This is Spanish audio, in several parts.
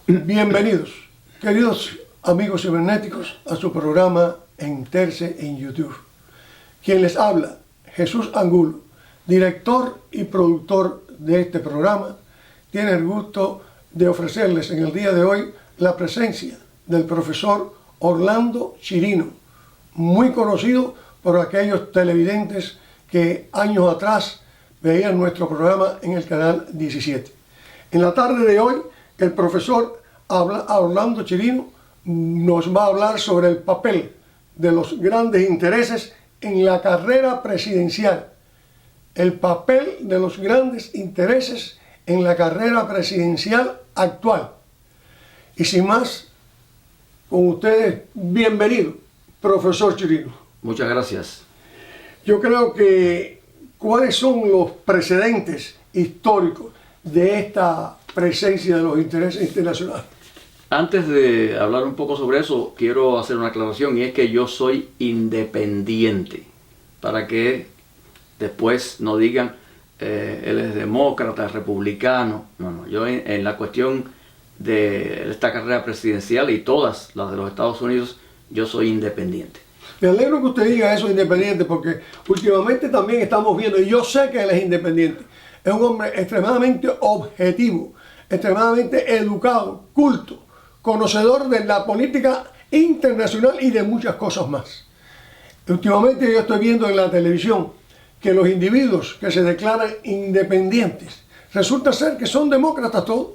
Bienvenidos, queridos amigos cibernéticos, a su programa Enterse en YouTube. Quien les habla, Jesús Angulo, director y productor de este programa, tiene el gusto de ofrecerles en el día de hoy la presencia del profesor Orlando Chirino, muy conocido por aquellos televidentes que años atrás veían nuestro programa en el canal 17. En la tarde de hoy, el profesor Orlando Chirino nos va a hablar sobre el papel de los grandes intereses en la carrera presidencial. El papel de los grandes intereses en la carrera presidencial actual. Y sin más, con ustedes, bienvenido, profesor Chirino. Muchas gracias. Yo creo que, ¿cuáles son los precedentes históricos de esta presencia de los intereses internacionales? Antes de hablar un poco sobre eso, quiero hacer una aclaración, y es que yo soy independiente, para que después no digan él es demócrata, republicano. No, yo en la cuestión de esta carrera presidencial y todas las de los Estados Unidos, yo soy independiente. Me alegro que usted diga eso, independiente, porque últimamente también estamos viendo, y yo sé que él es independiente, es un hombre extremadamente objetivo, extremadamente educado, culto, conocedor de la política internacional y de muchas cosas más. Últimamente yo estoy viendo en la televisión que los individuos que se declaran independientes resulta ser que son demócratas todos.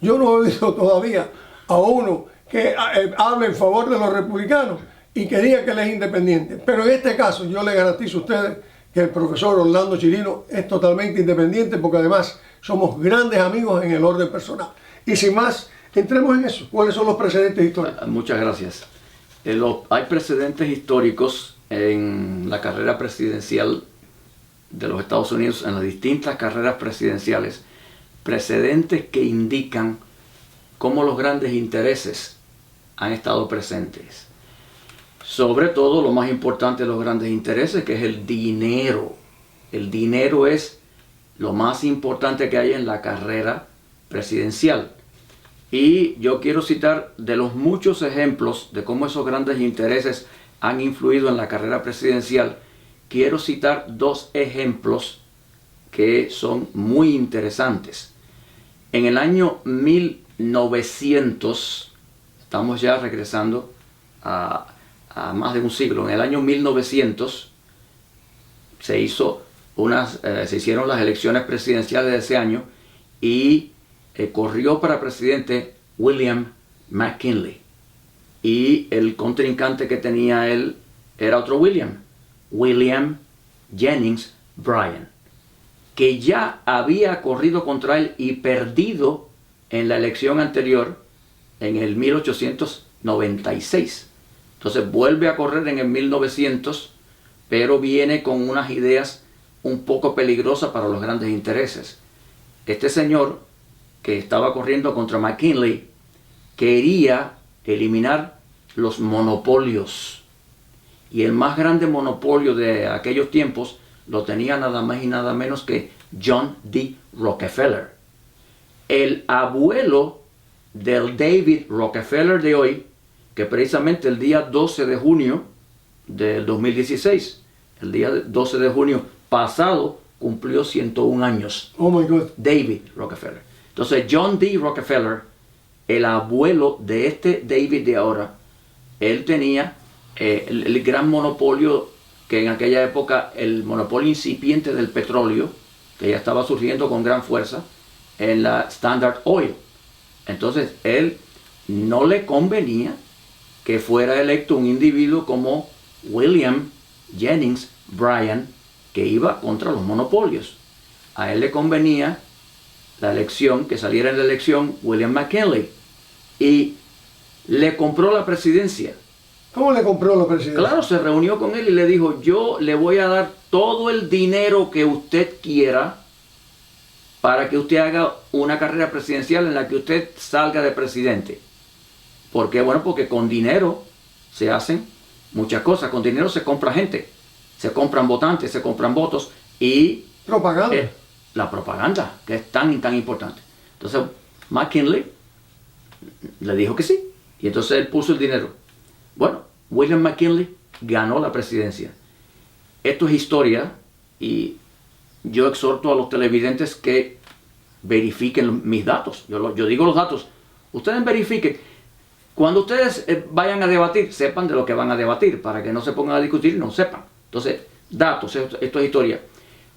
Yo no he oído todavía a uno que hable en favor de los republicanos y que diga que él es independiente. Pero en este caso yo le garantizo a ustedes que el profesor Orlando Chirino es totalmente independiente, porque además somos grandes amigos en el orden personal. Y sin más, entremos en eso. ¿Cuáles son los precedentes históricos? Muchas gracias. Hay precedentes históricos en la carrera presidencial de los Estados Unidos, en las distintas carreras presidenciales, precedentes que indican cómo los grandes intereses han estado presentes. Sobre todo, lo más importante de los grandes intereses, que es el dinero. El dinero es lo más importante que hay en la carrera presidencial. Y yo quiero citar de los muchos ejemplos de cómo esos grandes intereses han influido en la carrera presidencial. Quiero citar dos ejemplos que son muy interesantes. En el año 1900, estamos ya regresando a más de un siglo, en el año 1900 se hicieron las elecciones presidenciales de ese año y corrió para presidente William McKinley. Y el contrincante que tenía él era otro William Jennings Bryan, que ya había corrido contra él y perdido en la elección anterior en el 1896. Entonces vuelve a correr en el 1900, pero viene con unas ideas un poco peligrosas para los grandes intereses. Este señor que estaba corriendo contra McKinley quería eliminar los monopolios. Y el más grande monopolio de aquellos tiempos lo tenía nada más y nada menos que John D. Rockefeller. El abuelo del David Rockefeller de hoy, que precisamente el día 12 de junio del 2016, el día 12 de junio pasado, cumplió 101 años. Oh my God. David Rockefeller. Entonces John D. Rockefeller, el abuelo de este David de ahora, él tenía el gran monopolio, que en aquella época, el monopolio incipiente del petróleo, que ya estaba surgiendo con gran fuerza, en la Standard Oil. Entonces él no le convenía que fuera electo un individuo como William Jennings Bryan, que iba contra los monopolios. A él le convenía la elección, que saliera en la elección William McKinley, y le compró la presidencia. ¿Cómo le compró la presidencia? Claro, se reunió con él y le dijo: yo le voy a dar todo el dinero que usted quiera para que usted haga una carrera presidencial en la que usted salga de presidente. ¿Por qué? Bueno, porque con dinero se hacen muchas cosas. Con dinero se compra gente, se compran votantes, se compran votos y... propaganda. La propaganda, que es tan importante. Entonces, McKinley le dijo que sí. Y entonces él puso el dinero. Bueno, William McKinley ganó la presidencia. Esto es historia y yo exhorto a los televidentes que verifiquen mis datos. Yo digo los datos. Ustedes verifiquen. Cuando ustedes vayan a debatir, sepan de lo que van a debatir, para que no se pongan a discutir y no sepan. Entonces, datos, esto es historia.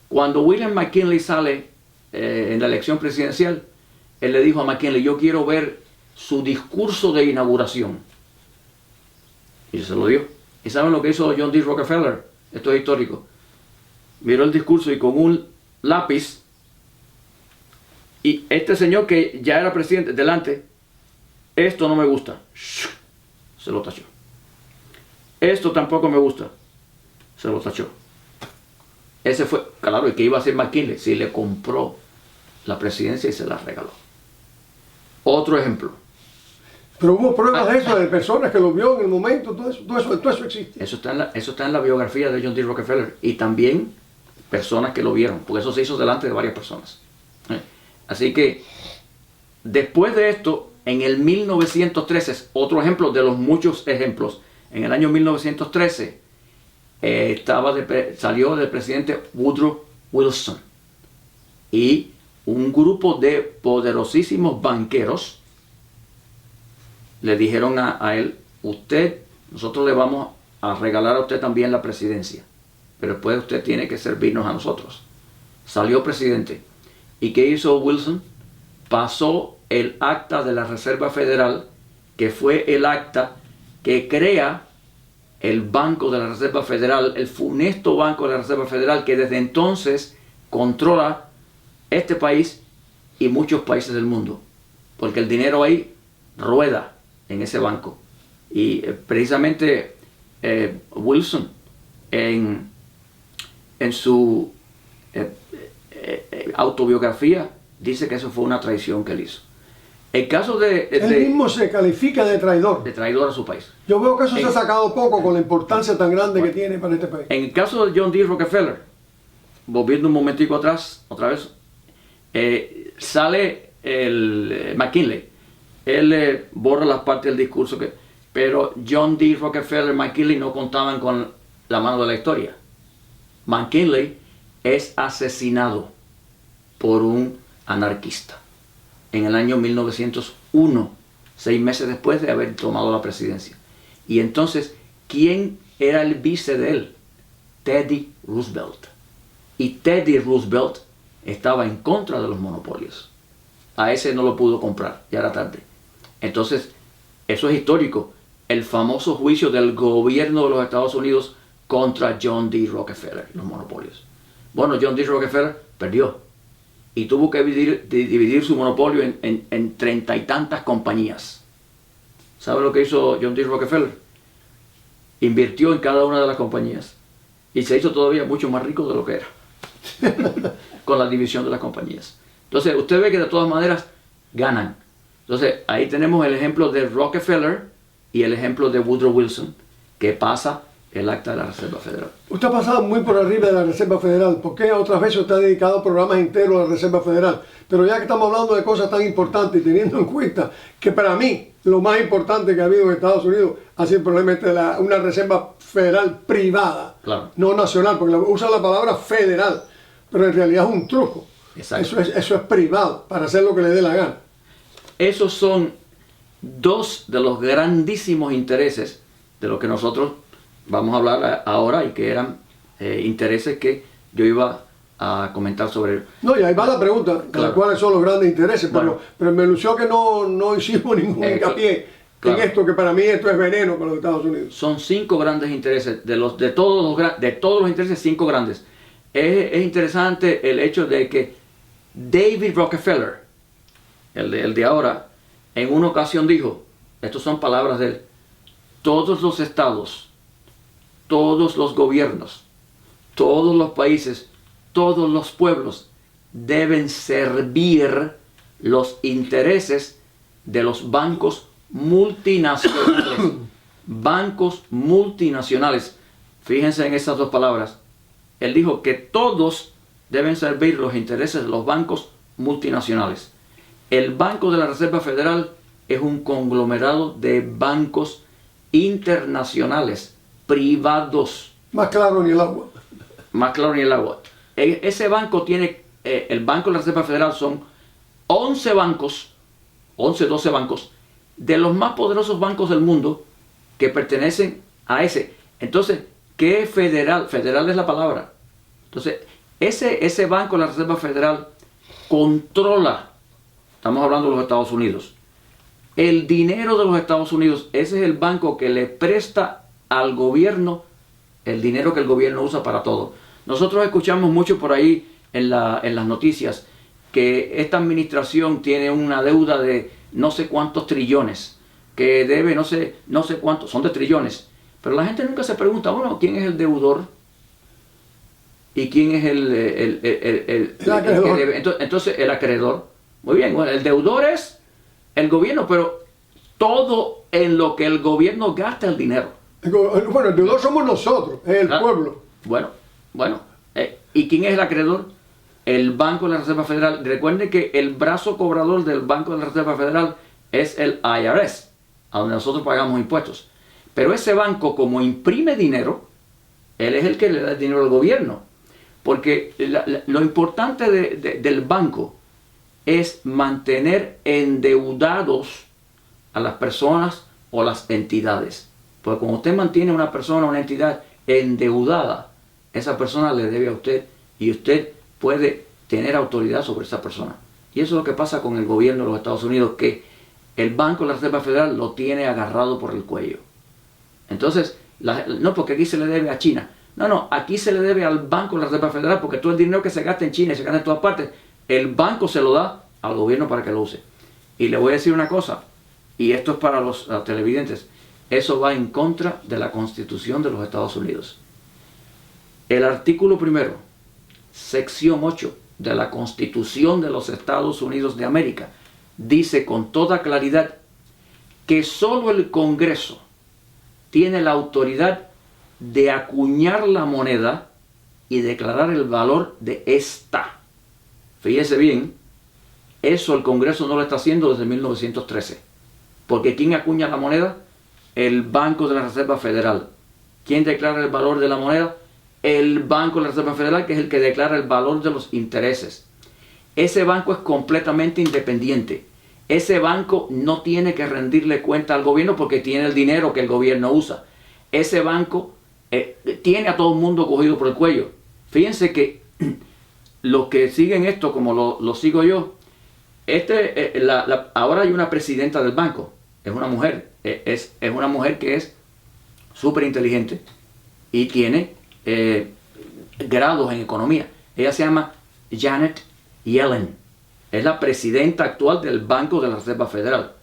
Cuando William McKinley sale en la elección presidencial, él le dijo a McKinley, yo quiero ver su discurso de inauguración. Y se lo dio. ¿Y saben lo que hizo John D. Rockefeller? Esto es histórico. Miró el discurso y con un lápiz, y este señor que ya era presidente, delante, esto no me gusta, se lo tachó. Esto tampoco me gusta, se lo tachó. Ese fue, claro, el que iba a ser McKinley, si le compró la presidencia y se la regaló. Otro ejemplo. Pero hubo pruebas de eso, de personas que lo vio en el momento, todo eso existe. Eso está en la biografía de John D. Rockefeller. Y también personas que lo vieron, porque eso se hizo delante de varias personas. Así que, después de esto, en el 1913, otro ejemplo de los muchos ejemplos, en el año 1913, salió del presidente Woodrow Wilson. Y un grupo de poderosísimos banqueros le dijeron a él, nosotros le vamos a regalar a usted también la presidencia, pero después usted tiene que servirnos a nosotros. Salió presidente. ¿Y qué hizo Wilson? Pasó el acta de la Reserva Federal, que fue el acta que crea el Banco de la Reserva Federal, el funesto Banco de la Reserva Federal, que desde entonces controla este país y muchos países del mundo, porque el dinero ahí rueda en ese banco. Y precisamente Wilson en su autobiografía dice que eso fue una traición que él hizo. El caso él mismo se califica de traidor. De traidor a su país. Yo veo que eso se ha sacado poco con la importancia tan grande que tiene para este país. En el caso de John D. Rockefeller, volviendo un momentico atrás, otra vez, sale el McKinley. Él borra las partes del discurso, pero John D. Rockefeller y McKinley no contaban con la mano de la historia. McKinley es asesinado por un anarquista en el año 1901, 6 meses después de haber tomado la presidencia. Y entonces, ¿quién era el vice de él? Teddy Roosevelt. Y Teddy Roosevelt estaba en contra de los monopolios. A ese no lo pudo comprar, ya era tarde. Entonces, eso es histórico. El famoso juicio del gobierno de los Estados Unidos contra John D. Rockefeller, los monopolios. Bueno, John D. Rockefeller perdió y tuvo que dividir su monopolio en 30 y tantas compañías. ¿Sabe lo que hizo John D. Rockefeller? Invirtió en cada una de las compañías y se hizo todavía mucho más rico de lo que era con la división de las compañías. Entonces, usted ve que de todas maneras ganan. Entonces, ahí tenemos el ejemplo de Rockefeller y el ejemplo de Woodrow Wilson, que pasa el acta de la Reserva Federal. Usted ha pasado muy por arriba de la Reserva Federal, porque otras veces usted ha dedicado programas enteros a la Reserva Federal. Pero ya que estamos hablando de cosas tan importantes y teniendo en cuenta que para mí lo más importante que ha habido en Estados Unidos ha sido probablemente una Reserva Federal privada, claro, no nacional, porque usa la palabra federal, pero en realidad es un truco. Exacto. Eso es privado, para hacer lo que le dé la gana. Esos son dos de los grandísimos intereses de lo que nosotros vamos a hablar ahora y que eran intereses que yo iba a comentar sobre. No, y ahí va la pregunta, claro, ¿cuáles son los grandes intereses? Bueno, pero me lució que no hicimos ningún hincapié en esto, que para mí esto es veneno para los Estados Unidos. Son 5 grandes intereses, de todos los intereses, 5 grandes. Es interesante el hecho de que David Rockefeller, el de ahora, en una ocasión dijo, estas son palabras de él, todos los estados, todos los gobiernos, todos los países, todos los pueblos deben servir los intereses de los bancos multinacionales. Bancos multinacionales. Fíjense en esas dos palabras. Él dijo que todos deben servir los intereses de los bancos multinacionales. El Banco de la Reserva Federal es un conglomerado de bancos internacionales, privados. Más claro ni el agua. Más claro ni el agua. Ese banco tiene, el Banco de la Reserva Federal son 11 bancos, 11, 12 bancos, de los más poderosos bancos del mundo que pertenecen a ese. Entonces, ¿qué es federal? Federal es la palabra. Entonces, ese Banco de la Reserva Federal controla, estamos hablando de los Estados Unidos, el dinero de los Estados Unidos. Ese es el banco que le presta al gobierno el dinero que el gobierno usa para todo. Nosotros escuchamos mucho por ahí en las noticias que esta administración tiene una deuda de no sé cuántos trillones, que debe no sé cuántos, son de trillones. Pero la gente nunca se pregunta, bueno, ¿quién es el deudor? ¿Y quién es el que debe? Entonces, el acreedor. Muy bien, bueno, el deudor es el gobierno, pero todo en lo que el gobierno gasta el dinero. Bueno, el deudor somos nosotros, es el pueblo. Bueno. ¿Y quién es el acreedor? El Banco de la Reserva Federal. Recuerden que el brazo cobrador del Banco de la Reserva Federal es el IRS, a donde nosotros pagamos impuestos. Pero ese banco, como imprime dinero, él es el que le da el dinero al gobierno. Porque lo importante del banco es mantener endeudados a las personas o las entidades. Porque cuando usted mantiene a una persona o una entidad endeudada, esa persona le debe a usted y usted puede tener autoridad sobre esa persona. Y eso es lo que pasa con el gobierno de los Estados Unidos, que el Banco de la Reserva Federal lo tiene agarrado por el cuello. Entonces, no porque aquí se le debe a China. No, aquí se le debe al Banco de la Reserva Federal, porque todo el dinero que se gasta en China y se gasta en todas partes, el banco se lo da al gobierno para que lo use. Y le voy a decir una cosa, y esto es para los televidentes, eso va en contra de la Constitución de los Estados Unidos. El artículo 1, sección 8 de la Constitución de los Estados Unidos de América dice con toda claridad que solo el Congreso tiene la autoridad de acuñar la moneda y declarar el valor de esta. Fíjese bien, eso el Congreso no lo está haciendo desde 1913. Porque ¿quién acuña la moneda? El Banco de la Reserva Federal. ¿Quién declara el valor de la moneda? El Banco de la Reserva Federal, que es el que declara el valor de los intereses. Ese banco es completamente independiente. Ese banco no tiene que rendirle cuenta al gobierno porque tiene el dinero que el gobierno usa. Ese banco tiene a todo el mundo cogido por el cuello. Fíjense que los que siguen esto, como lo sigo yo, ahora hay una presidenta del banco. Es una mujer. Es una mujer que es súper inteligente y tiene grados en economía. Ella se llama Janet Yellen. Es la presidenta actual del Banco de la Reserva Federal.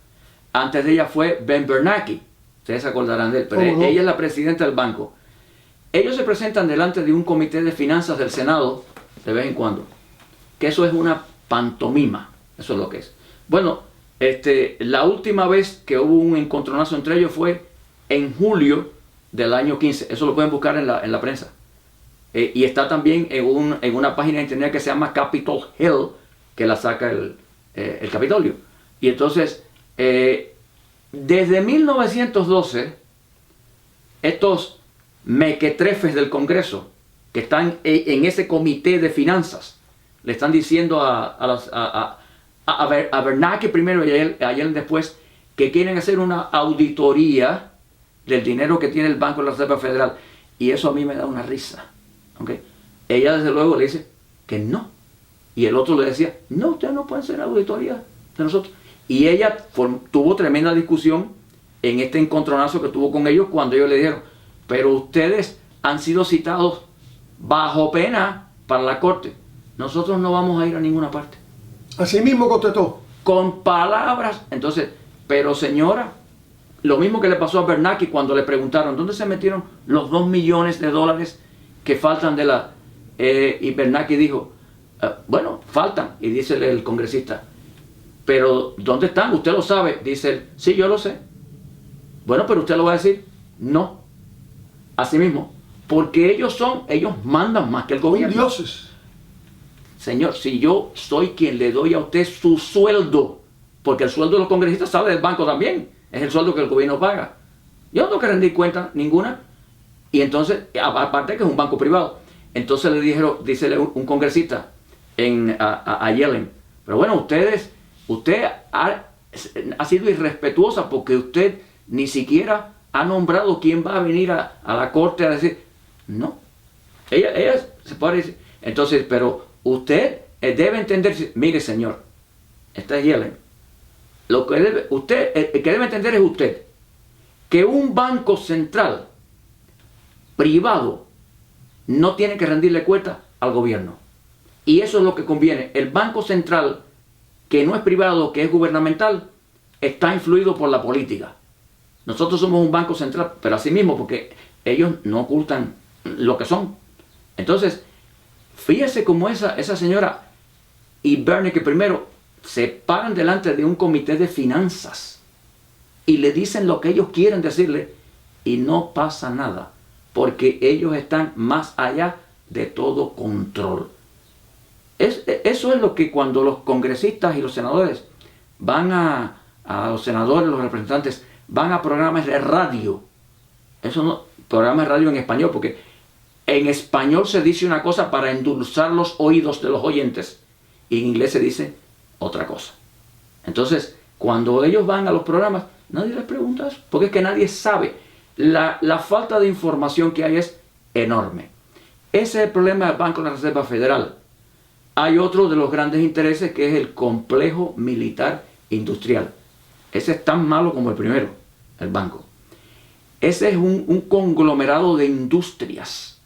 Antes de ella fue Ben Bernanke. Ustedes se acordarán de él, pero ella es la presidenta del banco. Ellos se presentan delante de un comité de finanzas del Senado de vez en cuando. Que eso es una pantomima. Eso es lo que es. Bueno, la última vez que hubo un encontronazo entre ellos fue en julio del año 15. Eso lo pueden buscar en la prensa. Y está también en una página de internet que se llama Capitol Hill, que la saca el Capitolio. Y entonces, desde 1912, estos mequetrefes del Congreso, que están en ese comité de finanzas, le están diciendo a Bernanke primero y a Yellen después, que quieren hacer una auditoría del dinero que tiene el Banco de la Reserva Federal. Y eso a mí me da una risa. ¿Okay? Ella desde luego le dice que no. Y el otro le decía, no, ustedes no pueden hacer auditoría de nosotros. Y ella tuvo tremenda discusión en este encontronazo que tuvo con ellos cuando ellos le dijeron, pero ustedes han sido citados bajo pena para la corte. Nosotros no vamos a ir a ninguna parte. Así mismo contestó. Con palabras. Entonces, pero señora, lo mismo que le pasó a Bernanke cuando le preguntaron, ¿dónde se metieron los $2 millones que faltan de la... y Bernanke dijo, bueno, faltan. Y dice el congresista, pero ¿dónde están? Usted lo sabe. Dice él, sí, yo lo sé. Bueno, pero usted lo va a decir, no. Así mismo, porque ellos mandan más que el gobierno. Dioses. Señor, si yo soy quien le doy a usted su sueldo porque el sueldo de los congresistas sale del banco también, es el sueldo que el gobierno paga. Yo no tengo que rendir cuenta ninguna. Y entonces, aparte que es un banco privado, entonces le dijeron, dice un congresista a Yellen, pero bueno, usted ha sido irrespetuosa porque usted ni siquiera ha nombrado quién va a venir a la corte a decir, no, ella se puede decir. Entonces, pero usted debe entender, mire señor, esta es Yellen, el que debe entender es usted, que un banco central privado no tiene que rendirle cuenta al gobierno. Y eso es lo que conviene. El banco central, que no es privado, que es gubernamental, está influido por la política. Nosotros somos un banco central, pero así mismo, porque ellos no ocultan lo que son. Entonces, fíjese cómo esa señora y Bernie, que primero se paran delante de un comité de finanzas y le dicen lo que ellos quieren decirle y no pasa nada, porque ellos están más allá de todo control. Eso es lo que cuando los congresistas y los senadores van a los senadores, los representantes, van a programas de radio. Eso no, programas de radio en español, porque en español se dice una cosa para endulzar los oídos de los oyentes y en inglés se dice otra cosa. Entonces, cuando ellos van a los programas, nadie les pregunta eso, porque es que nadie sabe. La falta de información que hay es enorme. Ese es el problema del Banco de la Reserva Federal. Hay otro de los grandes intereses que es el complejo militar industrial. Ese es tan malo como el primero, el banco. Ese es un conglomerado de industrias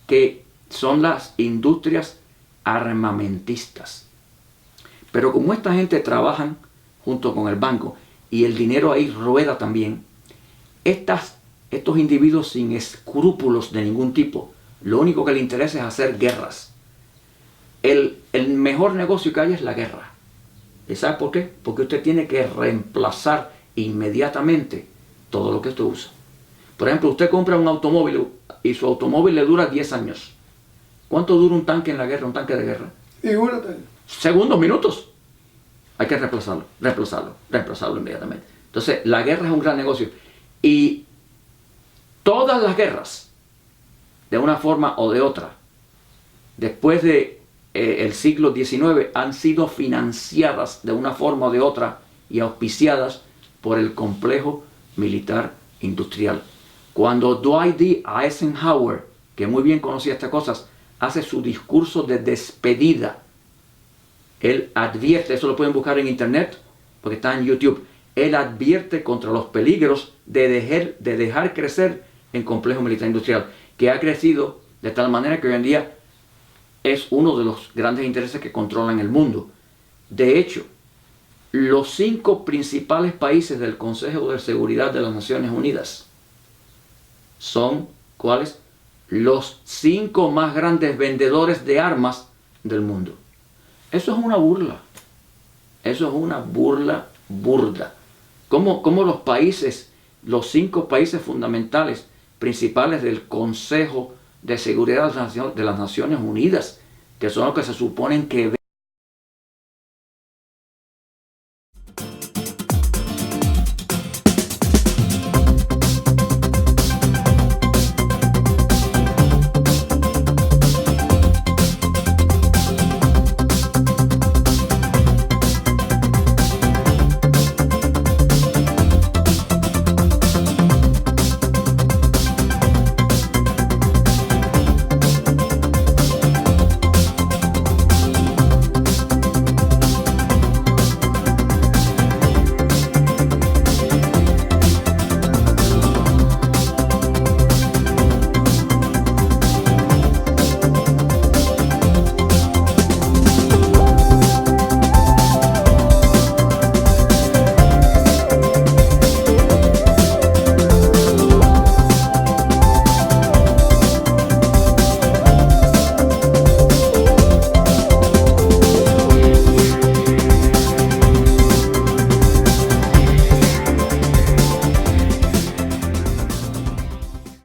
que son las industrias armamentistas. Pero como esta gente trabajan junto con el banco y el dinero ahí rueda también, estos individuos sin escrúpulos de ningún tipo, lo único que les interesa es hacer guerras. El mejor negocio que hay es la guerra. ¿Y sabe por qué? Porque usted tiene que reemplazar inmediatamente todo lo que usted usa. Por ejemplo, usted compra un automóvil y su automóvil le dura 10 años. ¿Cuánto dura un tanque en la guerra, un tanque de guerra? Segundos, minutos. Hay que reemplazarlo inmediatamente. Entonces, la guerra es un gran negocio. Y todas las guerras, de una forma o de otra, después de el siglo XIX, han sido financiadas de una forma o de otra y auspiciadas por el complejo militar industrial. Cuando Dwight D. Eisenhower, que muy bien conocía estas cosas, hace su discurso de despedida, él advierte, eso lo pueden buscar en internet, porque está en YouTube, él advierte contra los peligros de dejar crecer el complejo militar industrial, que ha crecido de tal manera que hoy en día es uno de los grandes intereses que controlan el mundo. De hecho, los 5 principales países del Consejo de Seguridad de las Naciones Unidas son, ¿cuáles? Los 5 más grandes vendedores de armas del mundo. Eso es una burla. Eso es una burla burda. ¿Cómo los países, los 5 países fundamentales, principales del Consejo de Seguridad de las Naciones Unidas, que son los que se suponen que